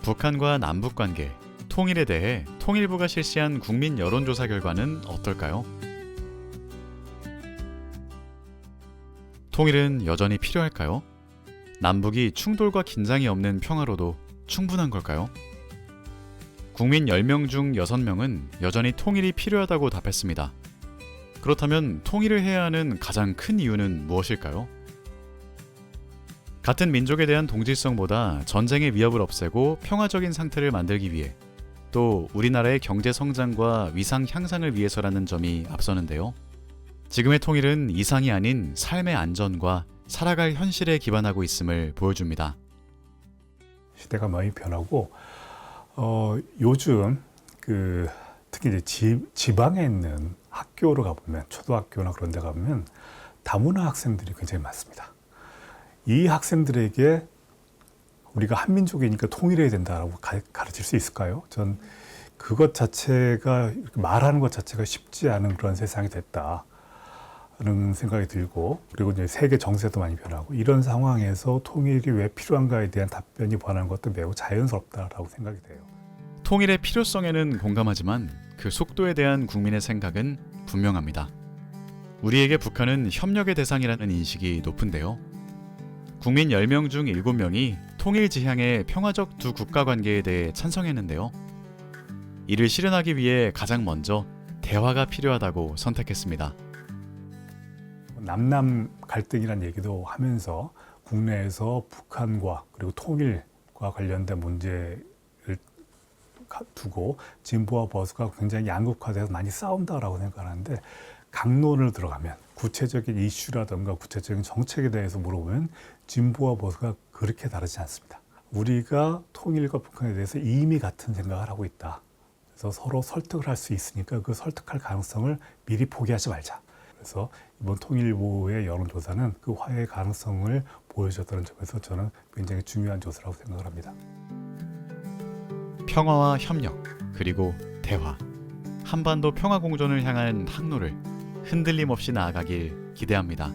북한과 남북 관계, 통일에 대해 통일부가 실시한 국민 여론조사 결과는 어떨까요? 통일은 여전히 필요할까요? 남북이 충돌과 긴장이 없는 평화로도 충분한 걸까요? 국민 10명 중 6명은 여전히 통일이 필요하다고 답했습니다. 그렇다면 통일을 해야 하는 가장 큰 이유는 무엇일까요? 같은 민족에 대한 동질성보다 전쟁의 위협을 없애고 평화적인 상태를 만들기 위해, 또 우리나라의 경제 성장과 위상 향상을 위해서라는 점이 앞서는데요. 지금의 통일은 이상이 아닌 삶의 안전과 살아갈 현실에 기반하고 있음을 보여줍니다. 시대가 많이 변하고 요즘 특히 이제 지방에 있는 학교를 가보면, 초등학교나 그런 데 가보면 다문화 학생들이 굉장히 많습니다. 이 학생들에게 우리가 한민족이니까 통일해야 된다라고 가르칠 수 있을까요? 전 그것 자체가, 이렇게 말하는 것 자체가 쉽지 않은 그런 세상이 됐다는 생각이 들고, 그리고 이제 세계 정세도 많이 변하고, 이런 상황에서 통일이 왜 필요한가에 대한 답변이 권하는 것도 매우 자연스럽다라고 생각이 돼요. 통일의 필요성에는 공감하지만 그 속도에 대한 국민의 생각은 분명합니다. 우리에게 북한은 협력의 대상이라는 인식이 높은데요. 국민 10명 중 7명이 통일 지향의 평화적 두 국가 관계에 대해 찬성했는데요. 이를 실현하기 위해 가장 먼저 대화가 필요하다고 선택했습니다. 남남 갈등이라는 얘기도 하면서 국내에서 북한과 그리고 통일과 관련된 문제를 두고 진보와 보수가 굉장히 양극화돼서 많이 싸운다라고 생각하는데, 강론을 들어가면 구체적인 이슈라든가 구체적인 정책에 대해서 물어보면 진보와 보수가 그렇게 다르지 않습니다. 우리가 통일과 북한에 대해서 이미 같은 생각을 하고 있다. 그래서 서로 설득을 할 수 있으니까 그 설득할 가능성을 미리 포기하지 말자. 그래서 이번 통일부의 여론조사는 그 화해의 가능성을 보여줬다는 점에서 저는 굉장히 중요한 조사라고 생각을 합니다. 평화와 협력, 그리고 대화, 한반도 평화 공존을 향한 항로를 흔들림 없이 나아가길 기대합니다.